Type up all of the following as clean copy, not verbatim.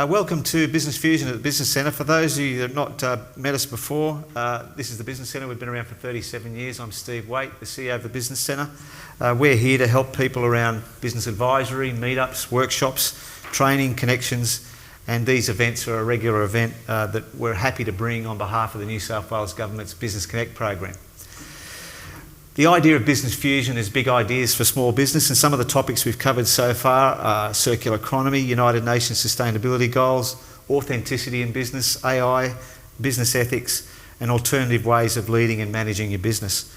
Welcome to Business Fusion at the Business Centre. For those of you that have not met us before, this is the Business Centre. We've been around for 37 years. I'm Steve Waite, the CEO of the Business Centre. We're here to help people around business advisory, meetups, workshops, training, connections, and these events are a regular event that we're happy to bring on behalf of the New South Wales Government's Business Connect program. The idea of Business Fusion is big ideas for small business, and some of the topics we've covered so far are circular economy, United Nations sustainability goals, authenticity in business, AI, business ethics, and alternative ways of leading and managing your business.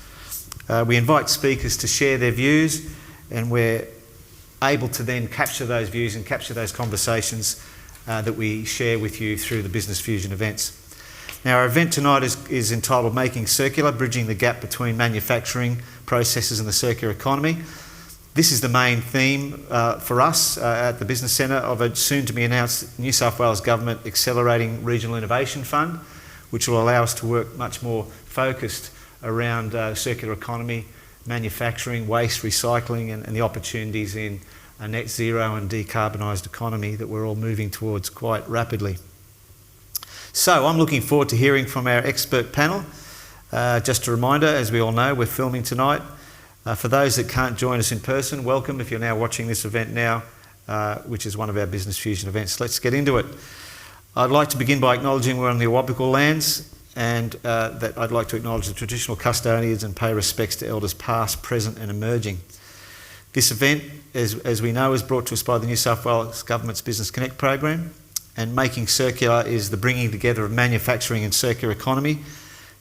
We invite speakers to share their views, and we're able to then capture those views and capture those conversations that we share with you through the Business Fusion events. Now, our event tonight is entitled Making Circular, Bridging the Gap Between Manufacturing Processes and the Circular Economy. This is the main theme for us at the Business Centre of a soon-to-be-announced New South Wales Government Accelerating Regional Innovation Fund, which will allow us to work much more focused around circular economy, manufacturing, waste, recycling, and the opportunities in a net zero and decarbonised economy that we're all moving towards quite rapidly. So I'm looking forward to hearing from our expert panel. Just a reminder, as we all know, we're filming tonight. For those that can't join us in person, welcome if you're now watching this event now, which is one of our Business Fusion events. Let's get into it. I'd like to begin by acknowledging we're on the Awabakal lands, and that I'd like to acknowledge the traditional custodians and pay respects to elders past, present and emerging. This event, as we know, is brought to us by the New South Wales Government's Business Connect program. And Making Circular is the bringing together of manufacturing and circular economy,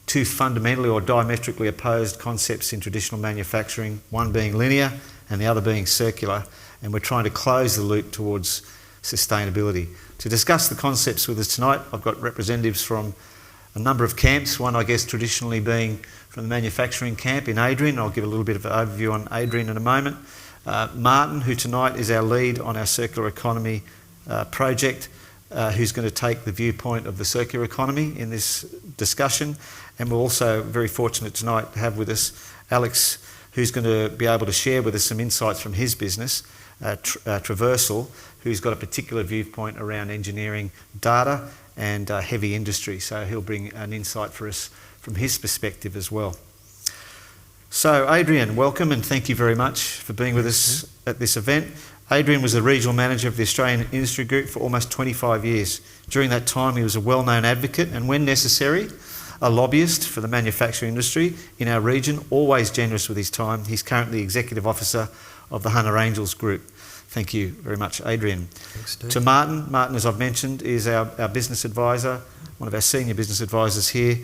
two fundamentally or diametrically opposed concepts in traditional manufacturing, one being linear and the other being circular, and we're trying to close the loop towards sustainability. To discuss the concepts with us tonight, I've got representatives from a number of camps, one I guess traditionally being from the manufacturing camp in Adrian. I'll give a little bit of an overview on Adrian in a moment. Martin, who tonight is our lead on our circular economy project, who's going to take the viewpoint of the circular economy in this discussion. And we're also very fortunate tonight to have with us Alex, who's going to be able to share with us some insights from his business, Traversal, who's got a particular viewpoint around engineering data and heavy industry. So he'll bring an insight for us from his perspective as well. So Adrian, welcome and thank you very much for being with us at this event. Adrian was the regional manager of the Australian Industry Group for almost 25 years. During that time, he was a well-known advocate and, when necessary, a lobbyist for the manufacturing industry in our region, always generous with his time. He's currently Executive Officer of the Hunter Angels Group. Thank you very much, Adrian. Thanks, Steve. To Martin. Martin, as I've mentioned, is our business advisor, one of our senior business advisors here,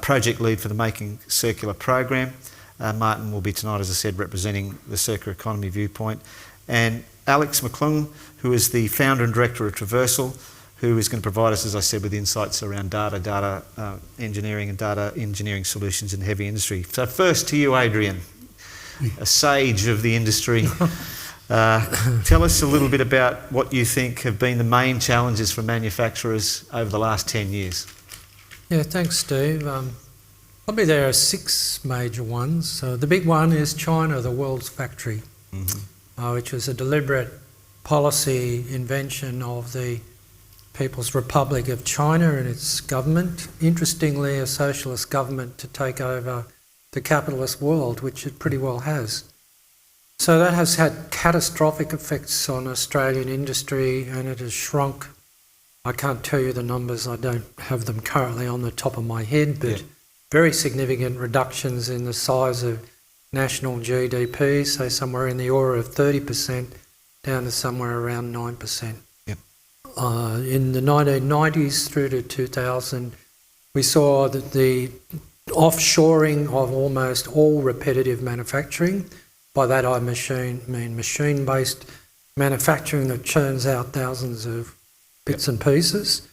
project lead for the Making Circular program. Martin will be tonight, as I said, representing the circular economy viewpoint. And Alex McClung, who is the founder and director of Traversal, who is going to provide us, as I said, with insights around data engineering and data engineering solutions in heavy industry. So first to you, Adrian, a sage of the industry. Tell us a little bit about what you think have been the main challenges for manufacturers over the last 10 years. Yeah, thanks, Steve. Probably there are 6 major ones. So the big one is China, the world's factory. Mm-hmm. Which was a deliberate policy invention of the People's Republic of China and its government. Interestingly, a socialist government to take over the capitalist world, which it pretty well has. So that has had catastrophic effects on Australian industry, and it has shrunk. I can't tell you the numbers, I don't have them currently on the top of my head, but very significant reductions in the size of national GDP, say somewhere in the order of 30% down to somewhere around 9%. Yep. In the 1990s through to 2000, we saw that the offshoring of almost all repetitive manufacturing. By that I mean machine-based manufacturing that churns out thousands of bits and pieces.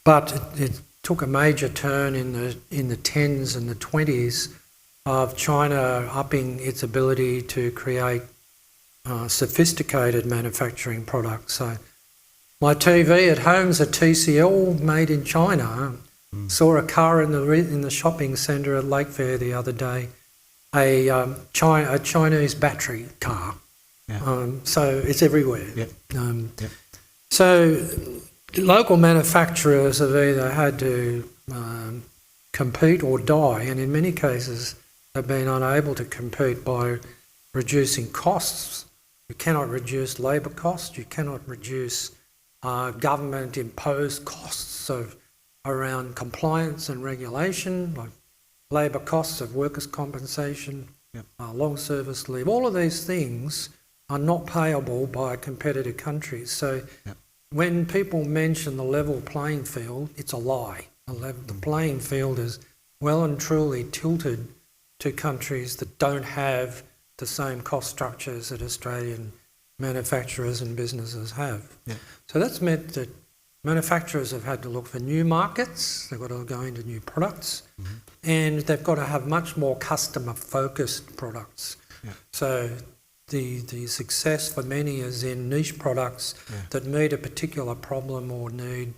But it took a major turn in the 10s and the 20s of China upping its ability to create sophisticated manufacturing products. So my TV at home's a TCL made in China. Saw a car in the shopping centre at Lake Fair the other day, a Chinese battery car. Yeah. So it's everywhere. Yep. So local manufacturers have either had to compete or die, and in many cases have been unable to compete by reducing costs. You cannot reduce labour costs, you cannot reduce government-imposed costs around compliance and regulation, like labour costs of workers' compensation, long service leave. All of these things are not payable by competitor countries. So when people mention the level playing field, it's a lie. The playing field is well and truly tilted to countries that don't have the same cost structures that Australian manufacturers and businesses have. So that's meant that manufacturers have had to look for new markets, they've got to go into new products, and they've got to have much more customer-focused products. So the success for many is in niche products that meet a particular problem or need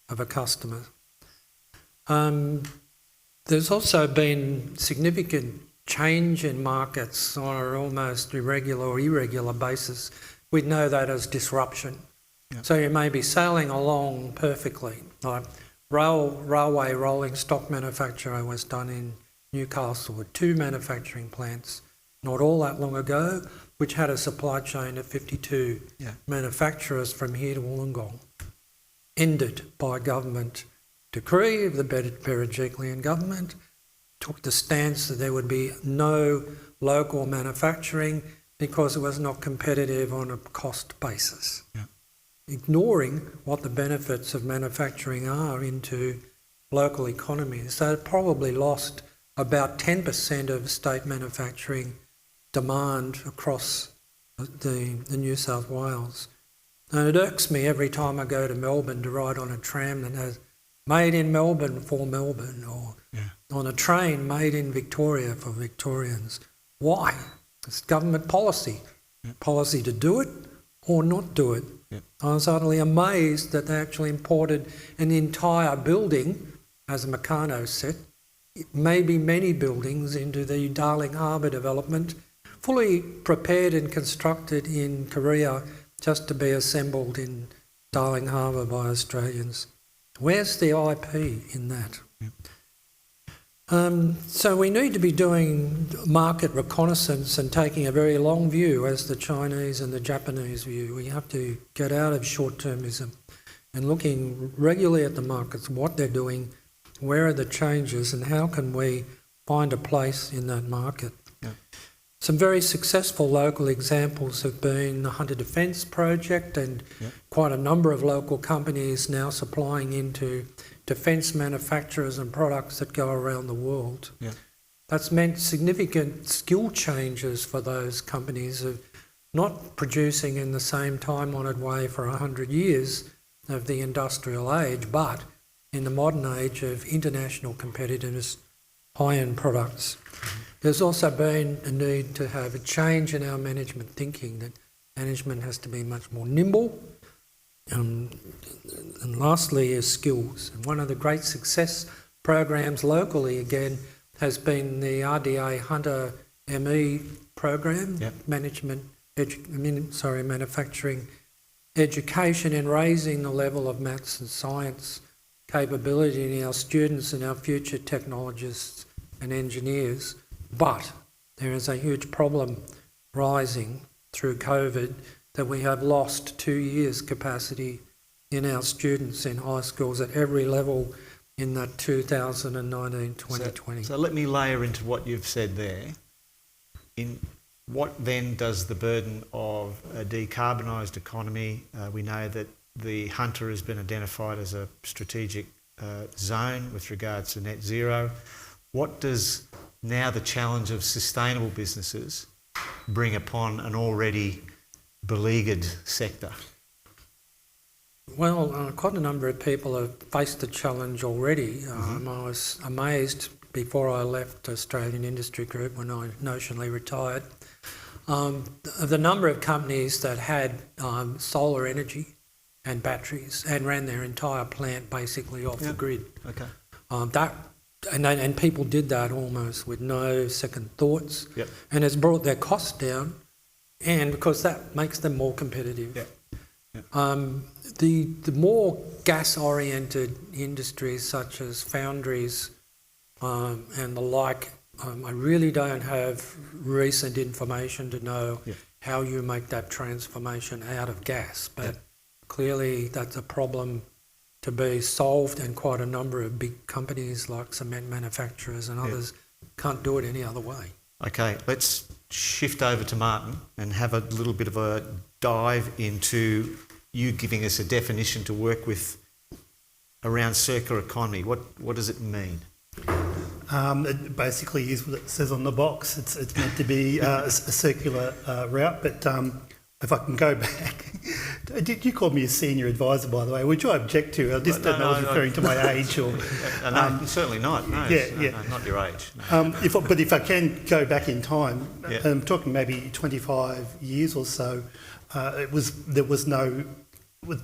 of a customer. There's also been significant change in markets on an almost irregular or irregular basis. We'd know that as disruption. So you may be sailing along perfectly. Like railway rolling stock manufacture was done in Newcastle with 2 manufacturing plants not all that long ago, which had a supply chain of 52 manufacturers from here to Wollongong. Ended by government decree of the Berejiklian government, took the stance that there would be no local manufacturing because it was not competitive on a cost basis. Ignoring what the benefits of manufacturing are into local economies. So it probably lost about 10% of state manufacturing demand across the New South Wales. And it irks me every time I go to Melbourne to ride on a tram that has made in Melbourne for Melbourne, or on a train made in Victoria for Victorians. Why? It's government policy. Policy to do it or not do it. I was utterly amazed that they actually imported an entire building as a Meccano set, maybe many buildings, into the Darling Harbour development, fully prepared and constructed in Korea just to be assembled in Darling Harbour by Australians. Where's the IP in that? So we need to be doing market reconnaissance and taking a very long view, as the Chinese and the Japanese view. We have to get out of short-termism and looking regularly at the markets, what they're doing, where are the changes, and how can we find a place in that market. Some very successful local examples have been the Hunter Defence Project and quite a number of local companies now supplying into defence manufacturers and products that go around the world. That's meant significant skill changes for those companies of not producing in the same time-honoured way for 100 years of the industrial age, but in the modern age of international competitiveness, high-end products. There's also been a need to have a change in our management thinking, that management has to be much more nimble. And lastly is skills. And one of the great success programs locally, again, has been the RDA Hunter ME program, manufacturing education, and raising the level of maths and science capability in our students and our future technologists and engineers. But there is a huge problem rising through COVID that we have lost 2 years' capacity in our students in high schools at every level in that 2019-2020. So let me layer into what you've said there. In what then does the burden of a decarbonised economy, we know that the Hunter has been identified as a strategic zone with regards to net zero. What does now the challenge of sustainable businesses bring upon an already beleaguered sector? Well, quite a number of people have faced the challenge already. I was amazed before I left Australian Industry Group when I notionally retired, of the number of companies that had solar energy and batteries and ran their entire plant basically off the grid. And people did that almost with no second thoughts, and it's brought their costs down, and because that makes them more competitive. The more gas-oriented industries such as foundries and the like, I really don't have recent information to know how you make that transformation out of gas. But clearly that's a problem to be solved, and quite a number of big companies like cement manufacturers and others can't do it any other way. Okay, let's shift over to Martin and have a little bit of a dive into you giving us a definition to work with around circular economy. What does it mean? It basically is what it says on the box. It's meant to be a circular route, but if I can go back, you called me a senior advisor, by the way, which I object to. I just don't know if I was referring to my age or... no, certainly not. No, no, not your age. No. But if I can go back in time, I'm talking maybe 25 years or so, it was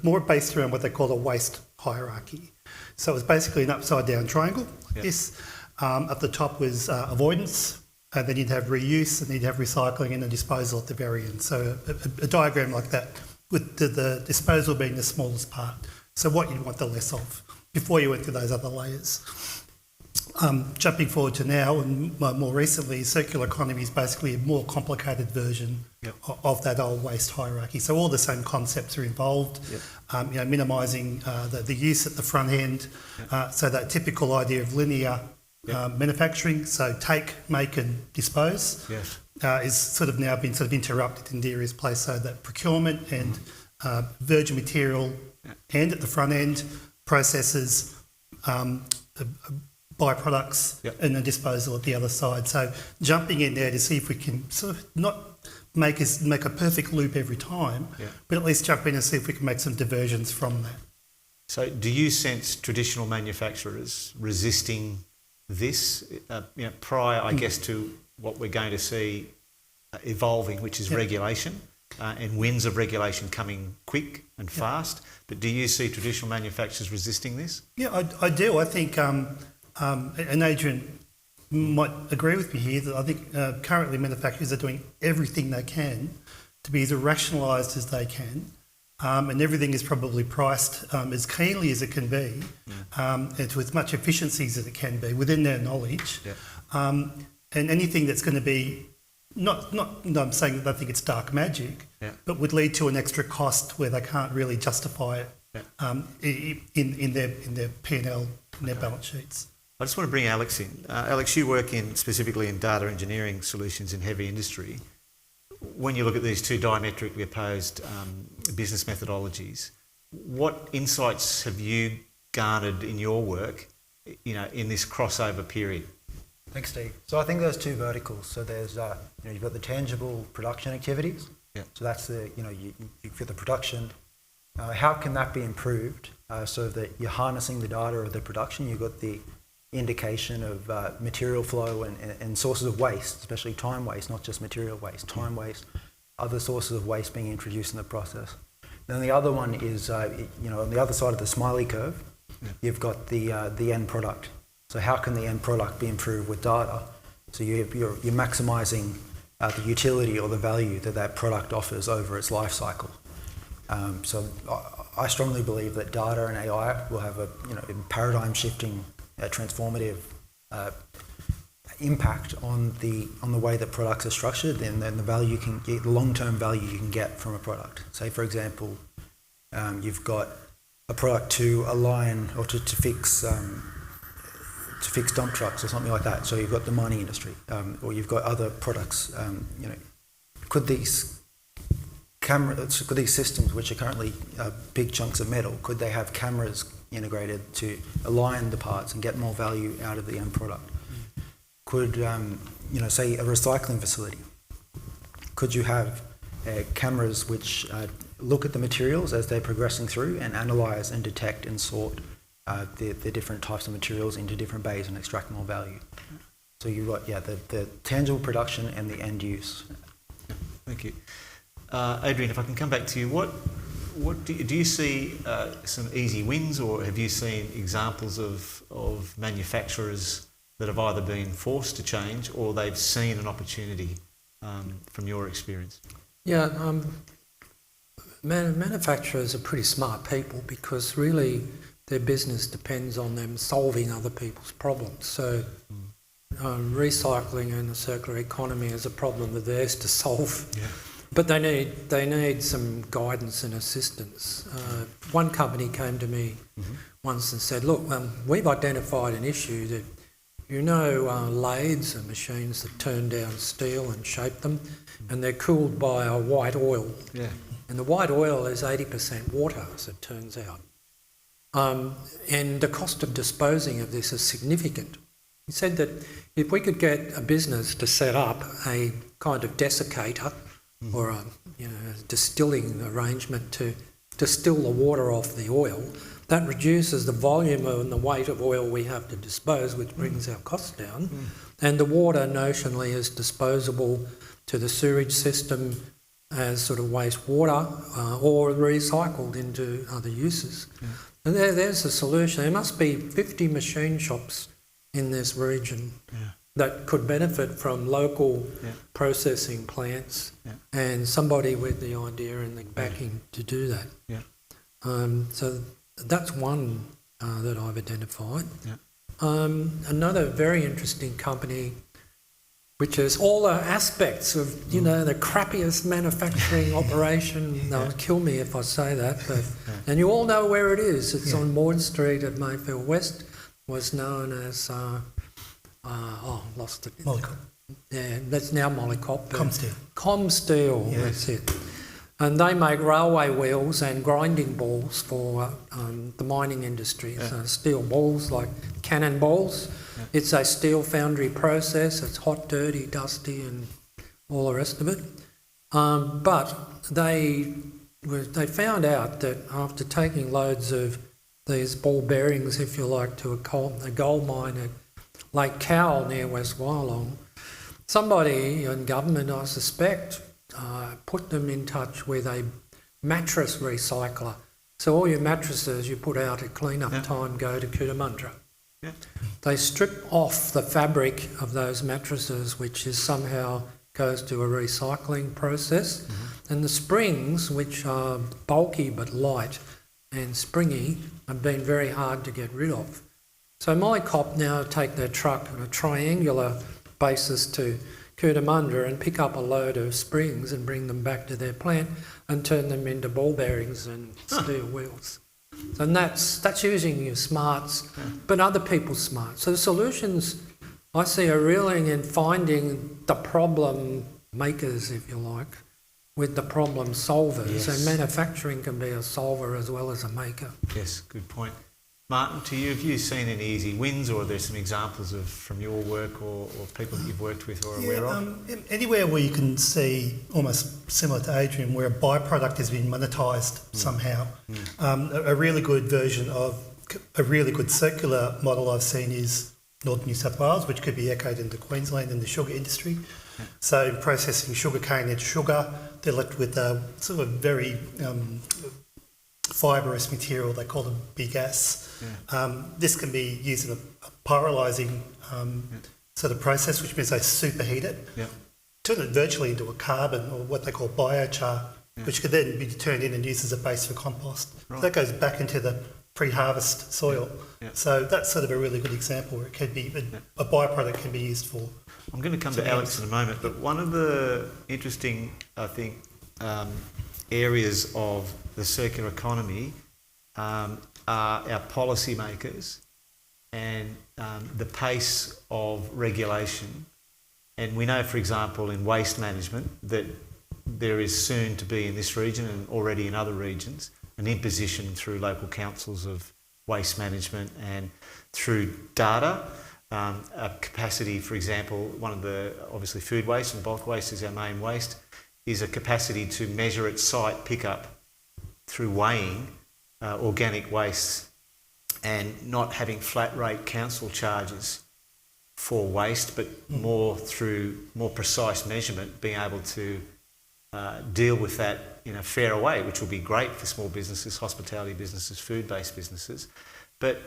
more based around what they call a waste hierarchy. So it was basically an upside down triangle. This at the top was avoidance, and then you'd have reuse, and you'd have recycling and the disposal at the very end. So a diagram like that, with the disposal being the smallest part. So what you'd want the less of before you went to those other layers. Jumping forward to now, and more recently, circular economy is basically a more complicated version of that old waste hierarchy. So all the same concepts are involved. Minimising the use at the front end. So that typical idea of linear manufacturing, so take, make, and dispose, is sort of now been interrupted in various places. So that procurement and virgin material, and at the front end, processes. Byproducts and then disposal at the other side. So jumping in there to see if we can sort of not make a perfect loop every time, but at least jump in and see if we can make some diversions from that. So do you sense traditional manufacturers resisting this prior, I guess, to what we're going to see evolving, which is regulation and winds of regulation coming quick and fast? But do you see traditional manufacturers resisting this? Yeah, I do. I think... and Adrian might agree with me here that I think currently manufacturers are doing everything they can to be as rationalised as they can, and everything is probably priced as keenly as it can be, and to as much efficiencies as it can be within their knowledge. And anything that's going to be I'm saying that I think it's dark magic, but would lead to an extra cost where they can't really justify it in their P&L, in their balance sheets. I just want to bring Alex in. Alex, you work specifically in data engineering solutions in heavy industry. When you look at these two diametrically opposed business methodologies, what insights have you garnered in your work, in this crossover period? Thanks, Steve. So I think there's two verticals. So there's you've got the tangible production activities. So that's you've got the production. How can that be improved so that you're harnessing the data of the production? You've got the indication of material flow and sources of waste, especially time waste, not just material waste, time waste, other sources of waste being introduced in the process. Then the other one is, on the other side of the smiley curve, you've got the end product. So how can the end product be improved with data? So you're maximising the utility or the value that product offers over its life cycle. So I strongly believe that data and AI will have a paradigm shifting, transformative impact on the way that products are structured, and then the value you can get, the long-term value you can get from a product. Say, for example, you've got a product to align or to fix dump trucks or something like that. So you've got the mining industry, or you've got other products. Could these systems, which are currently big chunks of metal, could they have cameras integrated to align the parts and get more value out of the end product? Could, say a recycling facility, could you have cameras which look at the materials as they're progressing through and analyse and detect and sort the different types of materials into different bays and extract more value? So you've got the tangible production and the end use. Thank you. Adrian, if I can come back to you, what do you see some easy wins, or have you seen examples of manufacturers that have either been forced to change or they've seen an opportunity from your experience? Yeah, manufacturers are pretty smart people because really their business depends on them solving other people's problems. So recycling and the circular economy is a problem of theirs to solve. Yeah. But they need some guidance and assistance. One company came to me once and said, look, we've identified an issue that, lathes and machines that turn down steel and shape them, and they're cooled by a white oil. Yeah. And the white oil is 80% water, as it turns out. And the cost of disposing of this is significant. He said that if we could get a business to set up a kind of desiccator or a distilling arrangement to distill the water off the oil, that reduces the volume and the weight of oil we have to dispose, which brings our costs down. And the water notionally is disposable to the sewage system as sort of wastewater or recycled into other uses. Yeah. And there's a solution. There must be 50 machine shops in this region that could benefit from local processing plants and somebody with the idea and the backing to do that. Yeah. So that's one that I've identified. Yeah. Another very interesting company, which is all the aspects of, the crappiest manufacturing operation. They'll kill me if I say that. But, and you all know where it is. It's on Maud Street at Mayfield West. Was known as, lost it. Molycop. Yeah, that's now Molycop. Comsteel. Comsteel, that's it. And they make railway wheels and grinding balls for the mining industry. Yeah. So steel balls like cannonballs. Yeah. It's a steel foundry process. It's hot, dirty, dusty and all the rest of it. But they found out that after taking loads of these ball bearings, if you like, to a gold mine at Lake Cowell near West Wyalong, somebody in government, I suspect, put them in touch with a mattress recycler. So all your mattresses you put out at clean-up time go to Cootamundra. Yeah. They strip off the fabric of those mattresses, which is somehow goes to a recycling process, and the springs, which are bulky but light and springy, have been very hard to get rid of. So Molycop now take their truck on a triangular basis to Cootamundra and pick up a load of springs and bring them back to their plant and turn them into ball bearings and steel wheels. And that's using your smarts, but other people's smarts. So the solutions I see are really in finding the problem makers, if you like, with the problem solvers. Yes. And manufacturing can be a solver as well as a maker. Yes, good point. Martin, to you, have you seen any easy wins, or are there some examples from your work or people that you've worked with or aware of? Anywhere where you can see, almost similar to Adrian, where a byproduct has been monetised somehow. A really good version of a really good circular model I've seen is North New South Wales, which could be echoed into Queensland in the sugar industry. So in processing sugarcane into sugar, they're left with a sort of very fibrous material, they call them bagasse. This can be used in a pyrolysing sort of process, which means they superheat it, turn it virtually into a carbon, or what they call biochar, which could then be turned in and used as a base for compost. Right. So that goes back into the pre-harvest soil. So that's sort of a really good example where it could be a byproduct can be used for. I'm going to come to Alex in a moment, but one of the interesting, I think, areas of the circular economy are our policymakers and the pace of regulation. And we know, for example, in waste management that there is soon to be in this region and already in other regions an imposition through local councils of waste management and through data. A capacity, for example, one of the, obviously food waste and bulk waste is our main waste, is a capacity to measure at site pickup through weighing organic waste and not having flat rate council charges for waste, but more through more precise measurement, being able to deal with that in a fairer way, which will be great for small businesses, hospitality businesses, food-based businesses. But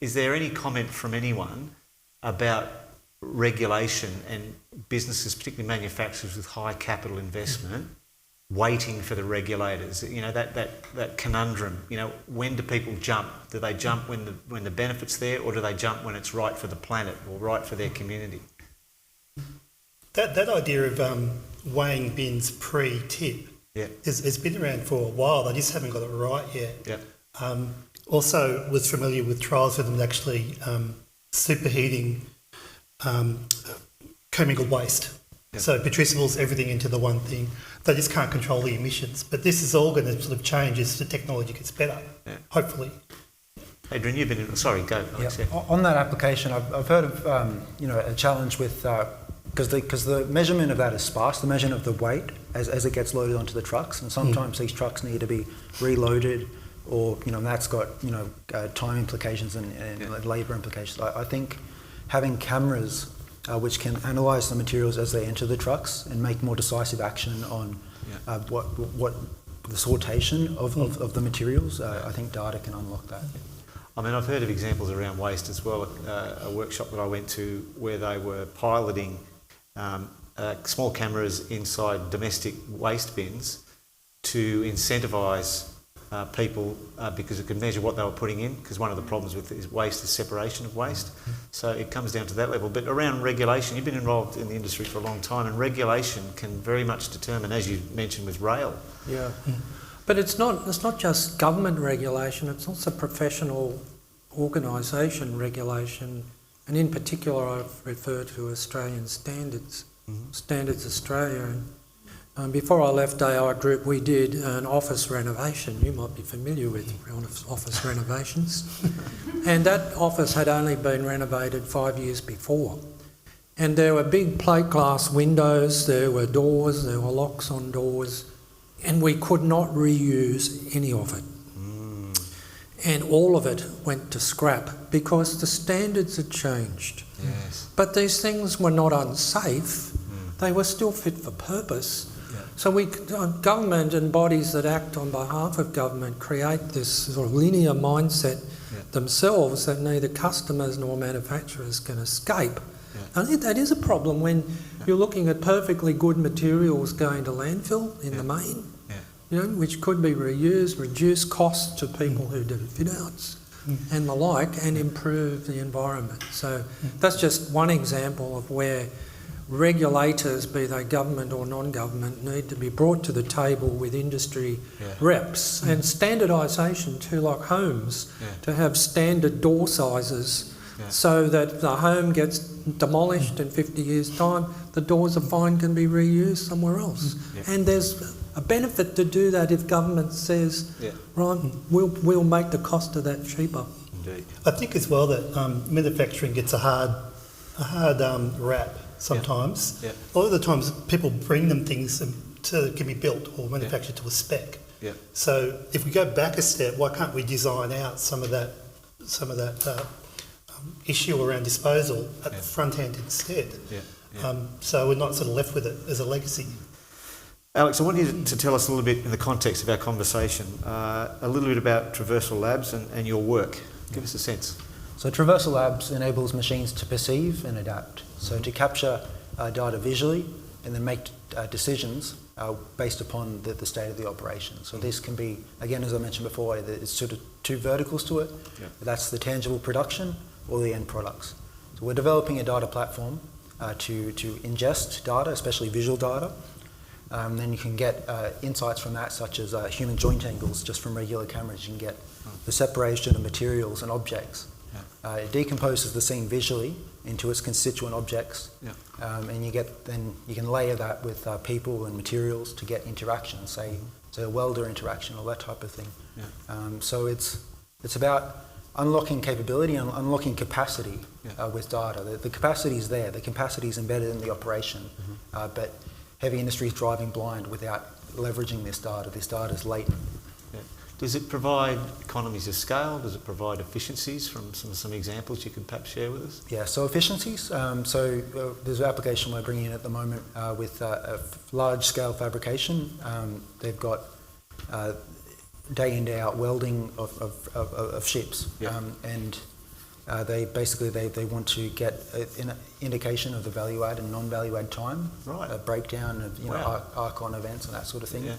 is there any comment from anyone about regulation and businesses, particularly manufacturers with high capital investment, waiting for the regulators. You know, that conundrum. You know, when do people jump? Do they jump when the benefit's there, or do they jump when it's right for the planet or right for their community? That idea of weighing bins pre-tip has been around for a while. They just haven't got it right yet. Yeah. Also was familiar with trials with them actually superheating commingled waste. Yep. So putrescibles, everything into the one thing. They just can't control the emissions. But this is all going to sort of change as the technology gets better, hopefully. Adrian, you've been in... Sorry, go. Alex, On that application, I've heard of a challenge with... Because the measurement of that is sparse, the measurement of the weight as it gets loaded onto the trucks, and sometimes these trucks need to be reloaded, or that's got time implications and labour implications. I think having cameras which can analyse the materials as they enter the trucks and make more decisive action on what the sortation of the materials, I think data can unlock that. I mean, I've heard of examples around waste as well. A workshop that I went to where they were piloting small cameras inside domestic waste bins to incentivise people because it could measure what they were putting in, because one of the problems with waste is separation of waste. So it comes down to that level. But around regulation, you've been involved in the industry for a long time, and regulation can very much determine, as you mentioned with rail. Yeah. But it's not just government regulation, it's also professional organisation regulation, and in particular I refer to Australian standards, Standards Australia. And before I left AI Group, we did an office renovation. You might be familiar with office renovations. And that office had only been renovated 5 years before. And there were big plate glass windows, there were doors, there were locks on doors, and we could not reuse any of it. And all of it went to scrap because the standards had changed. Yes. But these things were not unsafe, they were still fit for purpose. Yeah. So government and bodies that act on behalf of government create this sort of linear mindset themselves that neither customers nor manufacturers can escape. I think that is a problem when you're looking at perfectly good materials going to landfill in the main, which could be reused, reduce costs to people who do fit outs and the like, and improve the environment. So that's just one example of where regulators, be they government or non-government, need to be brought to the table with industry reps, and standardisation too, like homes, to have standard door sizes so that the home gets demolished in 50 years' time, the doors are fine, can be reused somewhere else. And there's a benefit to do that if government says, right, we'll make the cost of that cheaper. Indeed. I think as well that manufacturing gets a hard rap sometimes. A lot of the times people bring them things that can be built or manufactured to a spec. So if we go back a step, why can't we design out some of that issue around disposal at the front end instead? So we're not sort of left with it as a legacy. Alex, I want you to tell us a little bit, in the context of our conversation, a little bit about Traversal Labs and your work. Give us a sense. So Traversal Labs enables machines to perceive and adapt. So to capture data visually and then make decisions based upon the state of the operation. So this can be, again, as I mentioned before, there's sort of two verticals to it. That's the tangible production or the end products. So we're developing a data platform to ingest data, especially visual data. Then you can get insights from that, such as human joint angles, just from regular cameras. You can get the separation of materials and objects. It decomposes the scene visually into its constituent objects, and you can layer that with people and materials to get interaction, say a welder interaction or that type of thing. So it's about unlocking capability and unlocking capacity with data. The capacity is there, the capacity is embedded in the operation, but heavy industry is driving blind without leveraging this data. This data is latent. Does it provide economies of scale? Does it provide efficiencies from some examples you could perhaps share with us? Yeah, so efficiencies. There's an application we're bringing in at the moment with a large-scale fabrication. They've got day in, day out welding of ships. And They basically they want to get an indication of the value add and non-value add time, Right. a breakdown of Wow. arc-on events and that sort of thing. Yeah.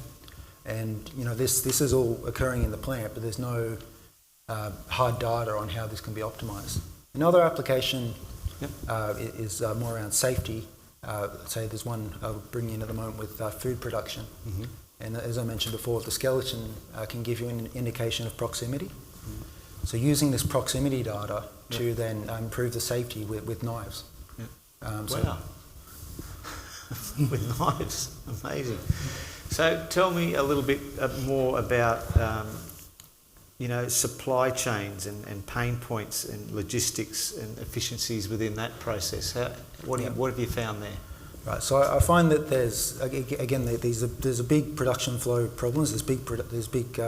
And this is all occurring in the plant, but there's no hard data on how this can be optimized. Another application is more around safety. Say there's one I'll bring in at the moment with food production. Mm-hmm. And as I mentioned before, the skeleton can give you an indication of proximity. So using this proximity data to then improve the safety with knives. Wow. With knives, amazing. So tell me a little bit more about, supply chains and pain points and logistics and efficiencies within that process. What have you found there? Right. So I find that there's a big production flow problems. There's big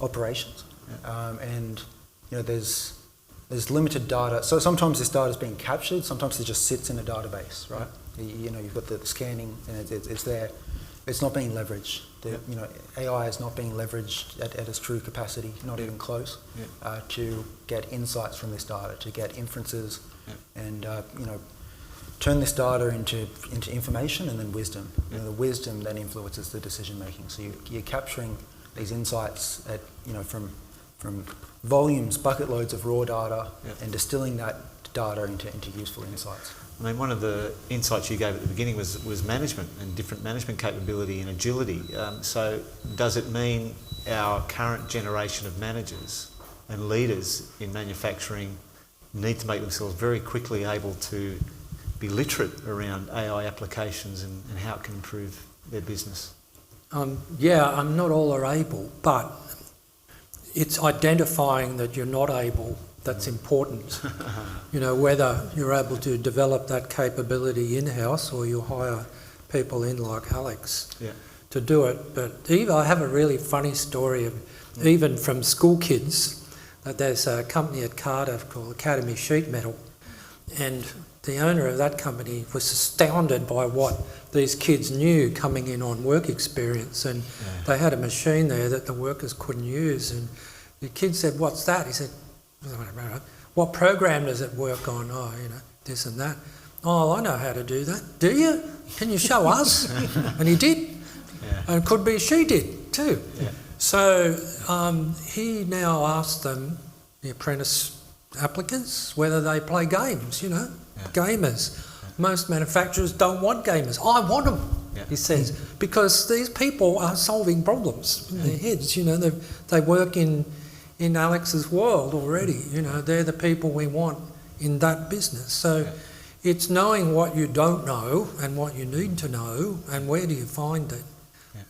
operations, and there's limited data. So sometimes this data is being captured. Sometimes it just sits in a database, right? You've got the scanning and it's there. It's not being leveraged. AI is not being leveraged at its true capacity, not even close, to get insights from this data, to get inferences, and turn this data into information and then wisdom. The wisdom then influences the decision making. So you're capturing these insights from volumes, bucket loads of raw data, and distilling that data into useful insights. I mean, one of the insights you gave at the beginning was management and different management capability and agility. So does it mean our current generation of managers and leaders in manufacturing need to make themselves very quickly able to be literate around AI applications and how it can improve their business? I'm not all are able, but it's identifying that you're not able that's important. Whether you're able to develop that capability in-house or you hire people in like Alex to do it. But I have a really funny story of even from school kids. There's a company at Cardiff called Academy Sheet Metal, and the owner of that company was astounded by what these kids knew coming in on work experience, and they had a machine there that the workers couldn't use, and the kid said, "What's that?" He said, "What program does it work on?" "Oh, this and that." "Oh, I know how to do that." "Do you? Can you show us?" And he did. And it could be she did too. So he now asked them, the apprentice applicants, whether they play games, gamers. Most manufacturers don't want gamers. "I want them," he says, "because these people are solving problems in their heads. They work in Alex's world already. They're the people we want in that business." So it's knowing what you don't know and what you need to know and where do you find it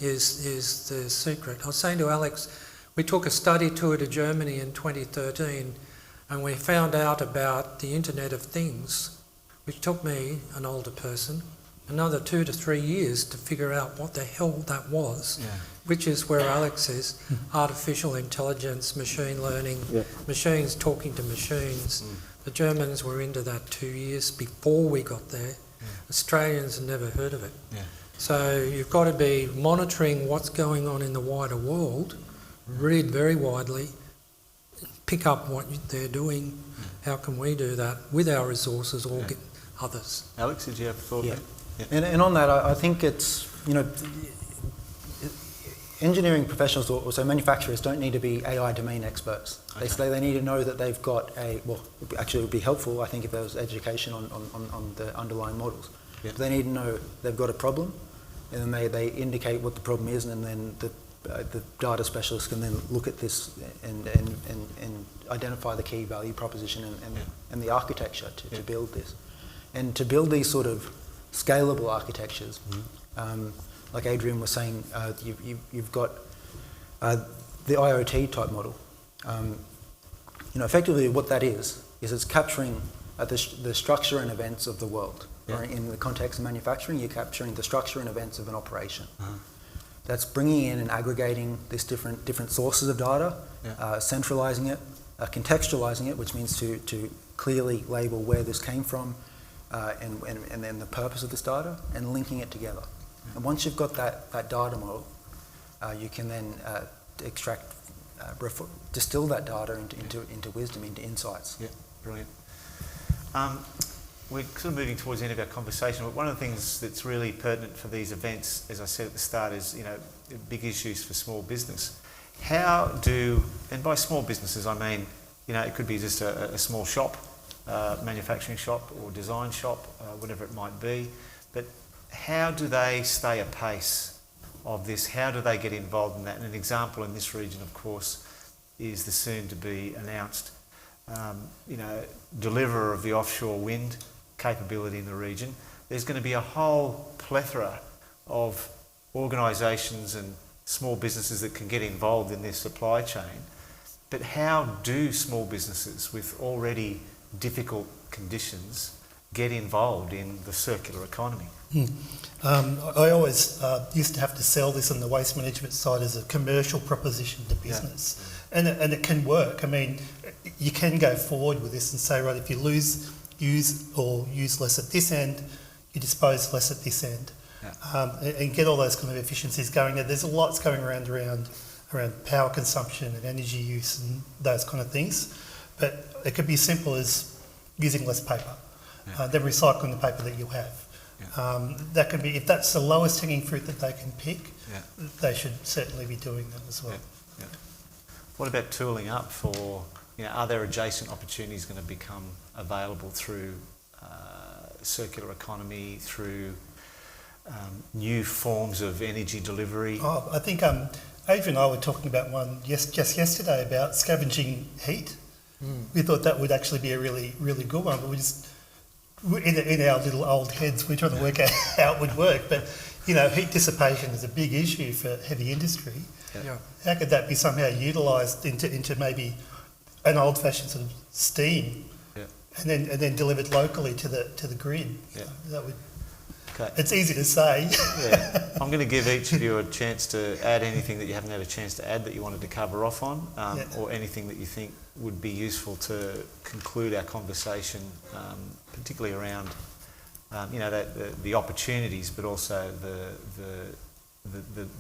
is the secret. I was saying to Alex, we took a study tour to Germany in 2013 and we found out about the Internet of Things, which took me, an older person, another 2 to 3 years to figure out what the hell that was, which is where Alex is, artificial intelligence, machine learning, machines talking to machines. The Germans were into that 2 years before we got there. Australians had never heard of it. So you've got to be monitoring what's going on in the wider world, read very widely, pick up what they're doing. How can we do that with our resources or get others? Alex, did you have a thought? And on that, I think it's, engineering professionals or so manufacturers don't need to be AI domain experts. They need to know that they've got actually it would be helpful, I think, if there was education on the underlying models. But they need to know they've got a problem, and then they indicate what the problem is, and then the data specialist can then look at this and identify the key value proposition and the architecture to build this. And to build these sort of scalable architectures, like Adrian was saying, you've got the IoT type model. Effectively what that is it's capturing the structure and events of the world. Or in the context of manufacturing, you're capturing the structure and events of an operation. That's bringing in and aggregating these different sources of data, centralizing it, contextualizing it, which means to clearly label where this came from, and then the purpose of this data, and linking it together. And once you've got that data model, you can then extract, distill that data into wisdom, into insights. Brilliant. We're sort of moving towards the end of our conversation, but one of the things that's really pertinent for these events, as I said at the start, is, you know, big issues for small business. How do, and by small businesses I mean, you know, it could be just a small shop, manufacturing shop or design shop, whatever it might be, but how do they stay apace of this? How do they get involved in that? And an example in this region, of course, is the soon to be announced, you know, deliverer of the offshore wind capability in the region. There's going to be a whole plethora of organisations and small businesses that can get involved in this supply chain. But how do small businesses with already difficult conditions get involved in the circular economy? I always used to have to sell this on the waste management side as a commercial proposition to business. And it can work. I mean, you can go forward with this and say, right, if you use less at this end, you dispose less at this end. And get all those kind of efficiencies going. There's lots going around power consumption and energy use and those kind of things. But it could be as simple as using less paper, then recycling the paper that you have. That can be, if that's the lowest hanging fruit that they can pick, they should certainly be doing that as well. What about tooling up for, you know, are there adjacent opportunities going to become available through circular economy, through new forms of energy delivery? Oh, I think Adrian and I were talking about one just yesterday about scavenging heat. We thought that would actually be a really, really good one, but we just, in our little old heads, we're trying to work out how it would work. But, you know, heat dissipation is a big issue for heavy industry. How could that be somehow utilised into maybe an old-fashioned sort of steam, and then delivered locally to the grid? That would. Okay. It's easy to say. I'm going to give each of you a chance to add anything that you haven't had a chance to add that you wanted to cover off on, or anything that you think would be useful to conclude our conversation, particularly around, you know, the opportunities, but also the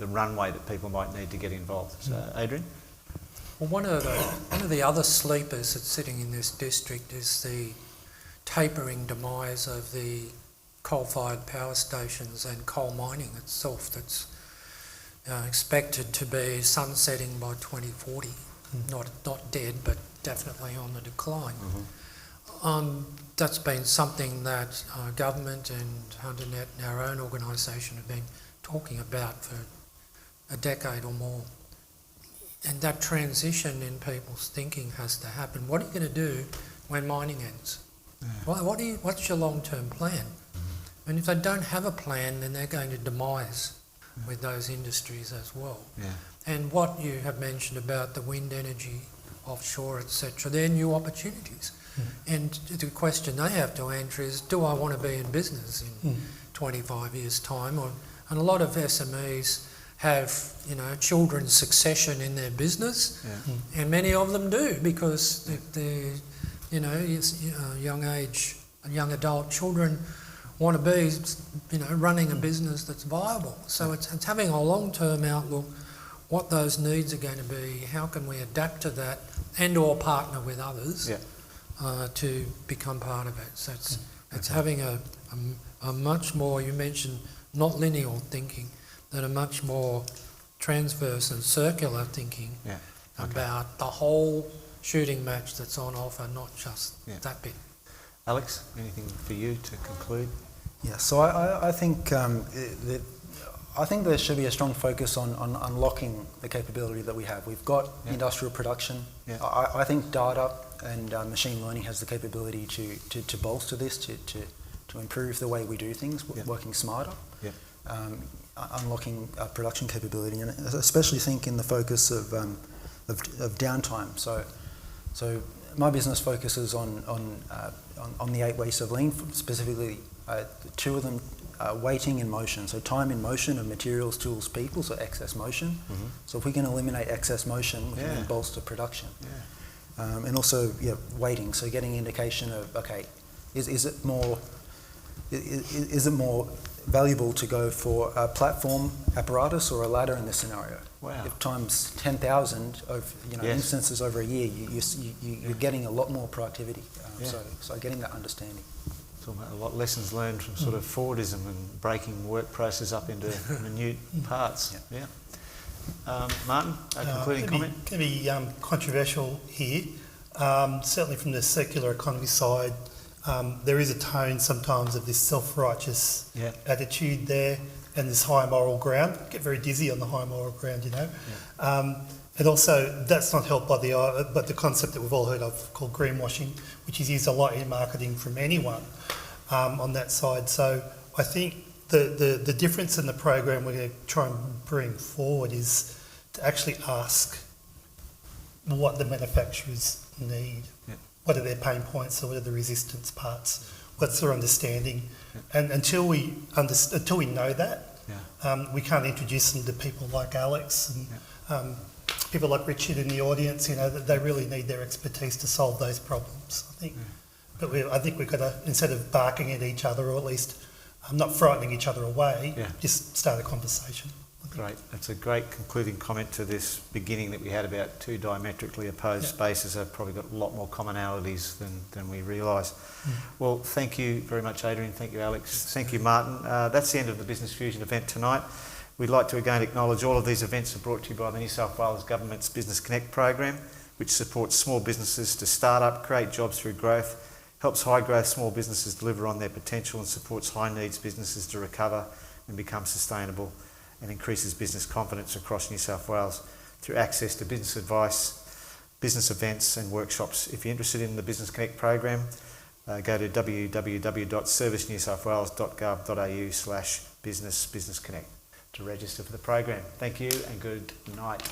runway that people might need to get involved. So, Adrian? Well, one of the other sleepers that's sitting in this district is the tapering demise of the coal-fired power stations and coal mining itself that's expected to be sunsetting by 2040. Not dead, but definitely on the decline. That's been something that government and HunterNet and our own organisation have been talking about for a decade or more. And that transition in people's thinking has to happen. What are you going to do when mining ends? What's your long-term plan? And if they don't have a plan, then they're going to demise with those industries as well. And what you have mentioned about the wind energy, offshore, etc., they're new opportunities. And the question they have to answer is, do I want to be in business in 25 years' time? And a lot of SMEs have, you know, children's succession in their business, and many of them do, because they're, you know, young adult children want to be, you know, running a business that's viable. So it's having a long-term outlook, what those needs are going to be, how can we adapt to that, and or partner with others to become part of it. So it's having a much more, you mentioned not linear thinking, than a much more transverse and circular thinking about the whole shooting match that's on offer, not just that bit. Alex, anything for you to conclude? Yeah, so I think I think there should be a strong focus on unlocking the capability that we have. We've got industrial production. I think data and machine learning has the capability to bolster this, to improve the way we do things, working smarter, unlocking production capability, and especially think in the focus of downtime. So my business focuses on the 8 wastes of lean, specifically 2 of them waiting in motion. So time in motion of materials, tools, people, so excess motion. So if we can eliminate excess motion, we can then bolster production. And also waiting, so getting indication of, okay, is it more valuable to go for a platform apparatus or a ladder in this scenario. Wow. If times 10,000 of Yes. instances over a year, you're getting a lot more productivity. Yeah. So getting that understanding. It's a lot of lessons learned from sort of Fordism and breaking work process up into minute parts. Yeah. Martin, a concluding comment? Going to be controversial here. Certainly from the circular economy side, there is a tone sometimes of this self-righteous attitude there and this high moral ground. Get very dizzy on the high moral ground, and also that's not helped by the concept that we've all heard of called greenwashing, which is used a lot in marketing from anyone on that side. So I think the difference in the program we're going to try and bring forward is to actually ask what the manufacturers need. Yeah. What are their pain points, or what are the resistance parts? What's their understanding? And until we know that, we can't introduce them to people like Alex and people like Richard in the audience. That they really need their expertise to solve those problems, I think. But I think we've got to, instead of barking at each other, or at least not frightening each other away, just start a conversation. Great. That's a great concluding comment to this beginning that we had about two diametrically opposed spaces have probably got a lot more commonalities than we realise. Well, thank you very much, Adrian. Thank you, Alex. Thank you, Martin. That's the end of the Business Fusion event tonight. We'd like to again acknowledge all of these events are brought to you by the New South Wales Government's Business Connect program, which supports small businesses to start up, create jobs through growth, helps high growth small businesses deliver on their potential, and supports high needs businesses to recover and become sustainable, and increases business confidence across New South Wales through access to business advice, business events and workshops. If you're interested in the Business Connect program, go to www.servicenewsouthwales.gov.au/business connect to register for the program. Thank you and good night.